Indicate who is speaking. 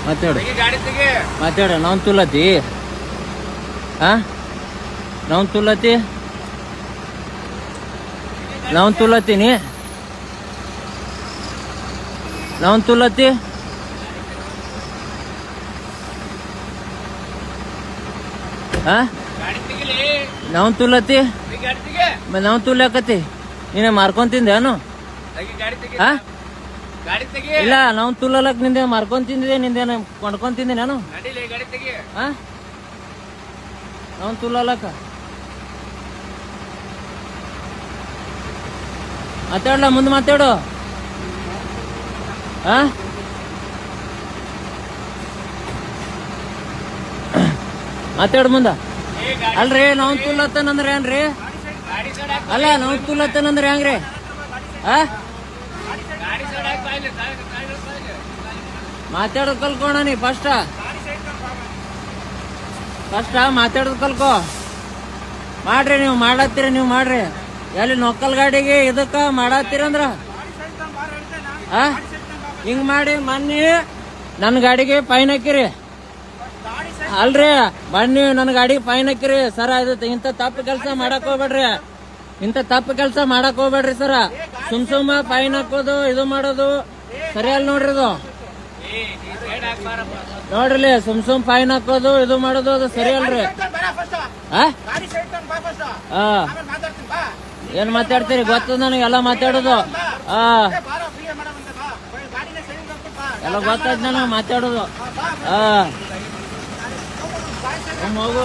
Speaker 1: ಮಾತಾಡು ಮಾತಾಡ ನಾವು ತುಲತಿ ನಾವು ತುಲತಿ ನಾವು ತುಲತೀನಿ ನಾವು ತುಲತಿ ನಾವು ತುಲತಿ ನಾವು ತುಲಕತಿ ನೀನೆ ಮಾರ್ಕೊಂತಿಂದೇನು ಇಲ್ಲ ನಾವು ತುಲಕ್ ನಿಂದೆ ಮಾರ್ಕೊಂತಿಂದಿದೆ ನಿಂದೇನು ಕೊಂಡ್ಕೊಂತಿಂದೆ ನಾನು ನಾವು ತುಲಕ ಮಾತಾಡ್ಲ ಮುಂದೆ ಮಾತಾಡು ಮಾತಾಡು ಮುಂದ ಅಲ್ರಿ ನಾವು ತುಲತ್ತನಂದ್ರೆ ಏನ್ರಿ ಅಲ್ಲ ನಾವು ತುಲತ್ತನಂದ್ರೆ ಹೆಂಗ್ರಿ ಮಾತಾಡೋದ್ ಕಲ್ಕೋಣ ನೀ ಫಸ್ಟ್ ಮಾತಾಡೋದ್ ಕಲ್ಕೋ ಮಾಡ್ರಿ ನೀವು ಮಾಡತ್ತೀರಿ ನೀವು ಮಾಡ್ರಿ ಎಲ್ಲಿ ನೊಕ್ಕಲ್ ಗಾಡಿಗೆ ಇದಕ್ಕ ಮಾಡತ್ತೀರಂದ್ರ ಹಿಂಗ್ ಮಾಡಿ ಮೊನ್ನೆ ನನ್ ಗಾಡಿಗೆ ಫೈನ್ ಹಾಕಿರಿ ಅಲ್ರಿ ಬನ್ನಿ ನನ್ ಗಾಡಿಗೆ ಫೈನ್ ಹಾಕಿರಿ ಸರ ಇದು ಇಂತ ತಪ್ಪು ಕೆಲಸ ಮಾಡಕ್ ಹೋಗ್ಬೇಡ್ರಿ ಇಂತ ತಪ್ಪು ಕೆಲಸ ಮಾಡಕ್ ಹೋಗ್ಬೇಡ್ರಿ ಸರ ಸುಮ್ ಫೈನ್ ಹಾಕೋದು ಇದು ಮಾಡೋದು ಸರಿ ಅಲ್ ನೋಡ್ರಿ ಇದು ನೋಡ್ರಿ ಸುಮ್ ಫೈನ್ ಹಾಕೋದು ಇದು ಮಾಡೋದು ಅದು ಸರಿ ಅಲ್ರಿ ಏನ್ ಮಾತಾಡ್ತೀರಿ ಗೊತ್ತದ ನನಗೆ ಎಲ್ಲ ಮಾತಾಡೋದು ಎಲ್ಲ ಗೊತ್ತಾಯ್ತು ನನಗೆ ಮಾತಾಡೋದು ಹೋಗು